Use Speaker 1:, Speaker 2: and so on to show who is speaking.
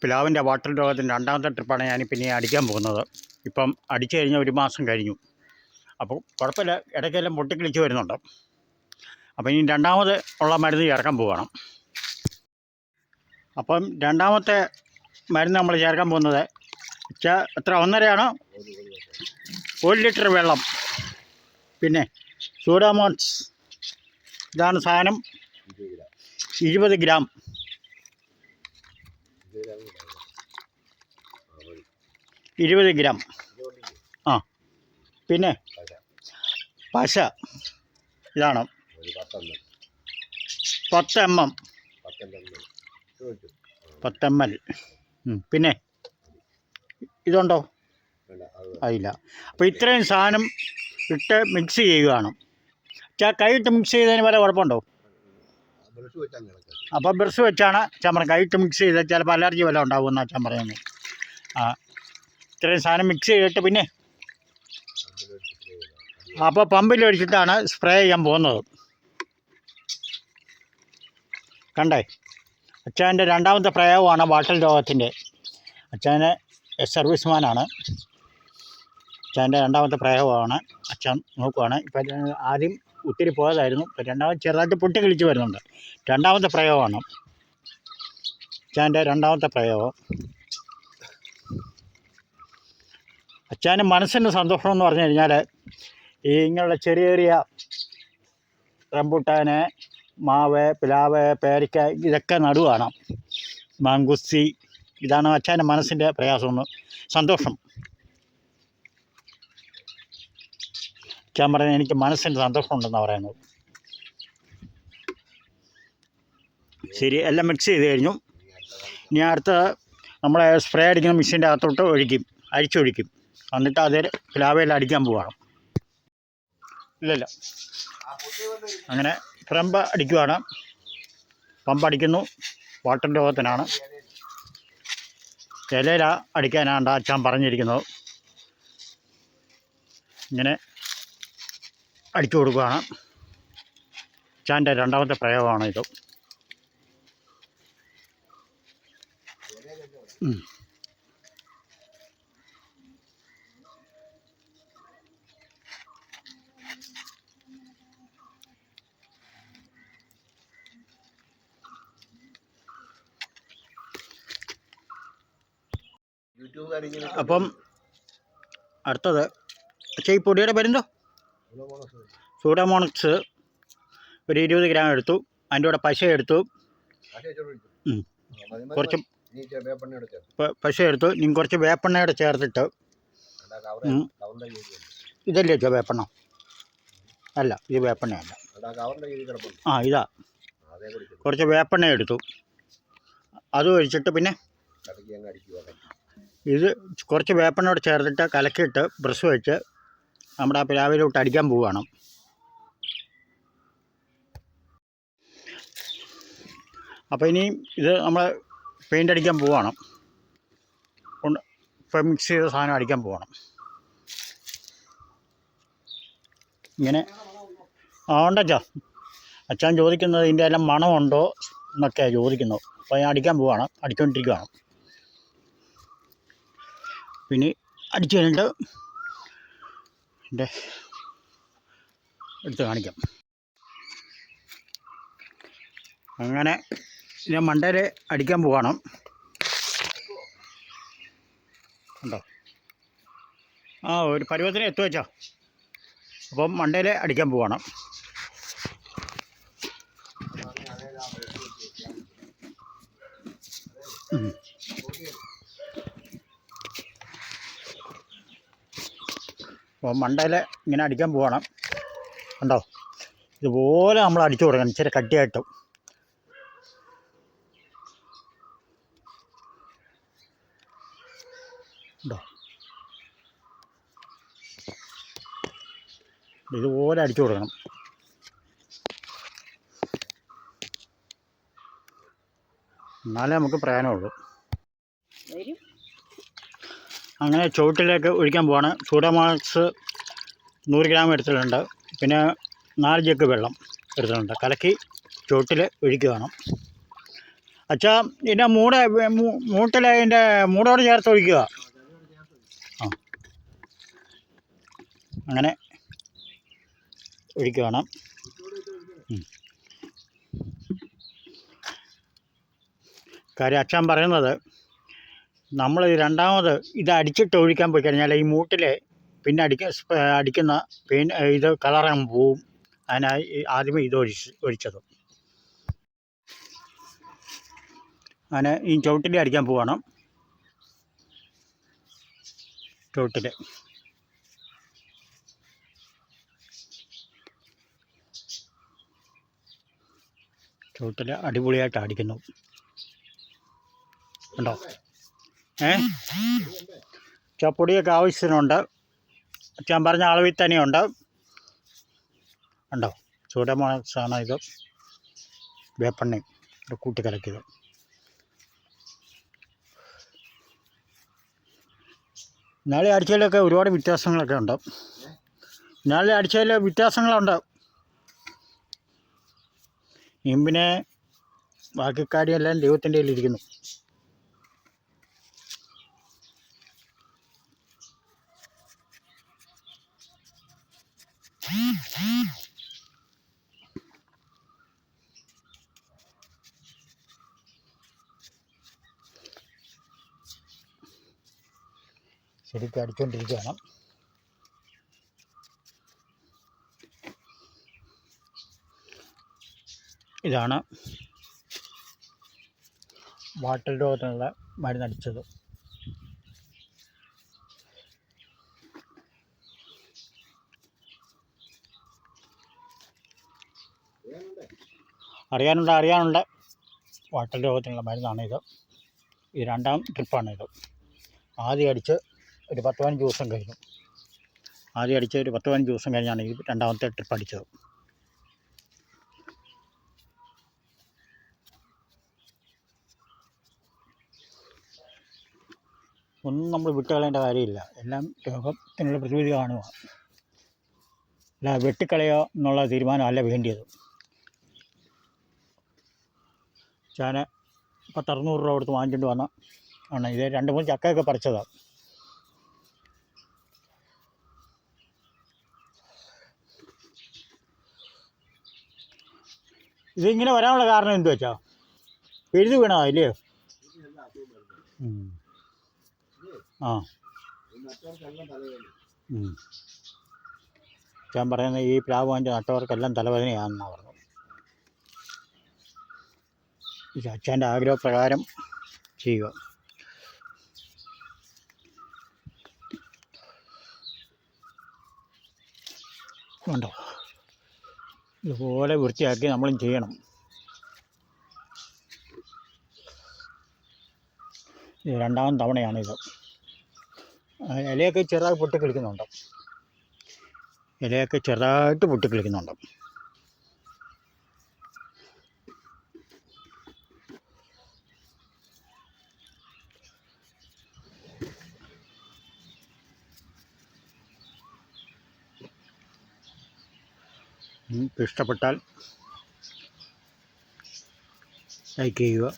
Speaker 1: പ്ലാവിൻ്റെ water രോഗത്തിൻ്റെ രണ്ടാമത്തെ ട്രിപ്പാണ് ഞാനിപ്പോൾ ഇനി അടിക്കാൻ പോകുന്നത്. ഇപ്പം അടിച്ചു കഴിഞ്ഞാൽ 1 മാസം കഴിഞ്ഞു. അപ്പോൾ കുഴപ്പമില്ല, ഇടയ്ക്കെല്ലാം പൊട്ടിക്കിളിച്ച് വരുന്നുണ്ട്. അപ്പോൾ ഇനി രണ്ടാമത് ഉള്ള മരുന്ന് ചേർക്കാൻ പോവുകയാണ്. അപ്പം രണ്ടാമത്തെ മരുന്ന് നമ്മൾ ചേർക്കാൻ പോകുന്നത് എത്ര 1.5 1 ലിറ്റർ വെള്ളം, പിന്നെ സൂഡോമോണസ്, ഇതാണ് സാധനം, 20 ഗ്രാം. ആ, പിന്നെ പശ, ഇതാണ് 10 mm. പിന്നെ ഇതുണ്ടോ? അതില്ല. അപ്പോൾ ഇത്രയും സാധനം ഇട്ട് മിക്സ് ചെയ്യുകയാണ്. കൈയിട്ട് മിക്സ് ചെയ്തതിന് വല്ല കുഴപ്പമുണ്ടോ? അപ്പോൾ ബ്രഷ് വെച്ചാണ് അച്ഛൻ പറഞ്ഞത്. കൈയിട്ട് മിക്സ് ചെയ്താൽ ചിലപ്പോൾ അലർജി വല്ല ഉണ്ടാകുമെന്ന് അച്ഛൻ പറയുന്നത്. ഇത്രയും സാധനം മിക്സ് ചെയ്തിട്ട് പിന്നെ അപ്പോൾ പമ്പിലൊഴിച്ചിട്ടാണ് സ്പ്രേ ചെയ്യാൻ പോകുന്നത്. കണ്ടേ, അച്ഛൻ്റെ രണ്ടാമത്തെ പ്രയോഗമാണ് വാട്ടർ രോഗത്തിൻ്റെ. അച്ഛന് സർവീസ്മാനാണ്. അച്ഛൻ്റെ രണ്ടാമത്തെ പ്രയോഗമാണ്. അച്ഛൻ നോക്കുവാണ്. ഇപ്പം ആദ്യം ഒത്തിരി പോയതായിരുന്നു, ഇപ്പം രണ്ടാമത് ചെറുതായിട്ട് പൊട്ടി കിളിച്ച് വരുന്നുണ്ട്. രണ്ടാമത്തെ പ്രയോഗമാണ് അച്ഛൻ്റെ രണ്ടാമത്തെ പ്രയോഗം. അച്ഛന് മനസ്സിന് സന്തോഷം എന്ന് പറഞ്ഞു കഴിഞ്ഞാൽ ഈ ഇങ്ങനെയുള്ള ചെറിയ ചെറിയ റംബൂട്ടാന്, മാവ്, പ്ലാവ്, പേരയ്ക്ക ഇതൊക്കെ നടുവാണ്. മാങ്കുസ്തി, ഇതാണ് അച്ഛൻ്റെ മനസ്സിൻ്റെ പ്രയാസമെന്ന് സന്തോഷം. അച്ഛൻ പറയുന്നത് എനിക്ക് മനസ്സിന് സന്തോഷമുണ്ടെന്നാണ് പറയുന്നത്. ശരി, എല്ലാം മിക്സ് ചെയ്ത് കഴിഞ്ഞു. ഇനി അടുത്ത് നമ്മൾ സ്പ്രേ അടിക്കുന്ന മെഷീൻ്റെ അകത്തോട്ട് അരിച്ചൊഴിക്കും. എന്നിട്ട് അതിൽ പ്ലാവയിൽ അടിക്കാൻ പോവുകയാണ്. ഇല്ലല്ല, അങ്ങനെ പമ്പ് അടിക്കുവാണ്. പമ്പ് അടിക്കുന്നു. വാട്ടർ രോഗത്തിനാണ്. ഇലയില അടിക്കാനാണ് അച്ഛൻ പറഞ്ഞിരിക്കുന്നത്. ഇങ്ങനെ അടിച്ചു കൊടുക്കുകയാണ്. അച്ഛൻ്റെ രണ്ടാമത്തെ പ്രയോഗമാണ് ഇത്. അപ്പം അടുത്തത് ഈ പൊടിയുടെ പേരെന്തോ? സൂഡോമോണസ് ഒരു 20 ഗ്രാം എടുത്തു. അതിൻ്റെ കൂടെ പശ എടുത്തു. കുറച്ച് പശ എടുത്തു. ഇനി കുറച്ച് വേപ്പെണ്ണയുടെ ചേർത്തിട്ട്, ഇതല്ലേ വെച്ചോ വേപ്പെണ്ണ? അല്ല, ഇത് വേപ്പെണ്ണയല്ല. ഇതാ. കുറച്ച് വേപ്പെണ്ണ എടുത്തു. അത് ഒഴിച്ചിട്ട് പിന്നെ ഇത് കുറച്ച് വേപ്പെണ്ണയോട് ചേർത്തിട്ട് കലക്കിയിട്ട് ബ്രഷ് വെച്ച് നമ്മുടെ ആ പ്ലാവിലോട്ട് അടിക്കാൻ പോവുകയാണ്. അപ്പോൾ ഇനി ഇത് നമ്മൾ പെയിൻ്റ് അടിക്കാൻ പോവുകയാണ്. ഇപ്പം മിക്സ് ചെയ്ത സാധനം അടിക്കാൻ പോകണം. ഇങ്ങനെ ഉണ്ടച്ചാ അച്ഛൻ ചോദിക്കുന്നത് ഇതിൻ്റെ എല്ലാം മണമുണ്ടോ എന്നൊക്കെയാണ് ചോദിക്കുന്നത്. അപ്പോൾ ഞാൻ അടിക്കാൻ പോവുകയാണ്, അടിച്ചുകൊണ്ടിരിക്കുകയാണ്. പിന്നെ അടിച്ചു കഴിഞ്ഞിട്ട് എൻ്റെ എടുത്ത് കാണിക്കാം. അങ്ങനെ ഞാൻ മണ്ടയിൽ അടിക്കാൻ പോവാണ്. ഉണ്ടോ? ഒരു പരുവത്തിന് എത്തുവച്ചാ. അപ്പം മണ്ടയിൽ അടിക്കാൻ പോവാണ്. അപ്പോൾ മണ്ടയിൽ ഇങ്ങനെ അടിക്കാൻ പോവാണ്. കണ്ടോ? ഇതുപോലെ നമ്മൾ അടിച്ചു കൊടുക്കണം, ഇച്ചിരി കട്ടിയായിട്ട്. ഉണ്ടോ? ഇതുപോലെ അടിച്ചു കൊടുക്കണം. എന്നാലേ നമുക്ക് പ്രയോജനമുള്ളൂ. അങ്ങനെ ചുവട്ടിലേക്ക് ഒഴിക്കാൻ പോവാണ്. സൂഡോമോണസ് 100 ഗ്രാം എടുത്തിട്ടുണ്ട്. പിന്നെ 4 ജഗ് വെള്ളം എടുത്തിട്ടുണ്ട്. കലക്കി ചുവട്ടിൽ ഒഴിക്കുകയാണ്. അച്ഛാ ഇതിൻ്റെ മൂട്ടിൽ അതിൻ്റെ മൂടോട് ചേർത്ത് ഒഴിക്കുക. ആ അങ്ങനെ ഒഴിക്കുകയാണ്. കാര്യം അച്ഛൻ പറയുന്നത് നമ്മൾ രണ്ടാമത് ഇത് അടിച്ചിട്ട് ഒഴിക്കാൻ പോയി കഴിഞ്ഞാൽ ഈ മൂട്ടിൽ പിന്നെ അടിക്കുന്ന ഇത് കളറങ്ങ് പോവും. അതിനായി ആദ്യമേ ഇത് ഒഴിച്ചത്. അങ്ങനെ ഈ ചുവട്ടിൽ അടിക്കാൻ പോവാണ്. ചുവട്ടിൽ അടിപൊളിയായിട്ട് അടിക്കുന്നു. ഉണ്ടോ? പൊടിയൊക്കെ ആവശ്യത്തിനുണ്ട്. ഞാൻ പറഞ്ഞ അളവിൽ തന്നെയുണ്ട്. ഉണ്ടോ? ചൂടമാണ് ഇത്. വേപ്പെണ്ണയും കൂട്ടിക്കലക്കിയത്. ഇന്നാളെ അടിച്ചതിലൊക്കെ ഒരുപാട് വ്യത്യാസങ്ങളൊക്കെ ഉണ്ട്. ഇന്നാളെ അടിച്ചതിൽ വ്യത്യാസങ്ങളുണ്ട്. ഇമ്പിനെ ബാക്കി കാര്യമെല്ലാം ദൈവത്തിൻ്റെ കയ്യിലിരിക്കുന്നു. ശരിക്കും അടിച്ചുകൊണ്ടിരിക്കുകയാണ്. ഇതാണ് വാട്ടൽ രോഗത്തിനുള്ള മരുന്നടിച്ചത്. അറിയാനുണ്ട്. വാട്ടൽ രോഗത്തിനുള്ള മരുന്നാണിത്. ഈ 2ാം ട്രിപ്പാണിത്. ആദ്യം അടിച്ച് ഒരു 10-15 ദിവസം കഴിഞ്ഞു. ആദ്യം അടിച്ച് ഒരു 10-15 ദിവസം കഴിഞ്ഞാണ് ഈ 2ാമത്തെ ട്രിപ്പ് അടിച്ചത്. ഒന്നും നമ്മൾ വിട്ടുകളയേണ്ട കാര്യമില്ല. എല്ലാം രോഗത്തിനുള്ള പ്രതിവിധി കാണുക. അല്ല വെട്ടിക്കളയോ എന്നുള്ള തീരുമാനമല്ല വേണ്ടിയത്. ഞാൻ 10-600 രൂപ കൊടുത്ത് വാങ്ങിച്ചുകൊണ്ട് വന്ന ആണ്. ഇത് 2-3 ചക്കയൊക്കെ പറിച്ചതാണ്. ഇതിങ്ങനെ വരാനുള്ള കാരണം എന്തു വെച്ചാൽ എഴുതി വീണതാ ഇല്ലയോ? ആ ഞാൻ പറയുന്നത് ഈ പ്ലാവ് വാങ്ങിച്ച നട്ടവർക്കെല്ലാം തലവേദനയാണെന്നാണ് പറഞ്ഞത്. ഈ അച്ഛൻ്റെ ആഗ്രഹപ്രകാരം ചെയ്യുക. ഉണ്ടോ? ഇതുപോലെ വൃത്തിയാക്കി നമ്മളും ചെയ്യണം. ഇത് 2ാം തവണയാണിത്. ഇലയൊക്കെ ചെറുതായി പൊട്ടിക്കിളിക്കുന്നുണ്ട്. ചെറുതായിട്ട് പൊട്ടിക്കിളിക്കുന്നുണ്ട്. ഇഷ്ടപ്പെട്ടാൽ ലൈക്ക് ചെയ്യുക.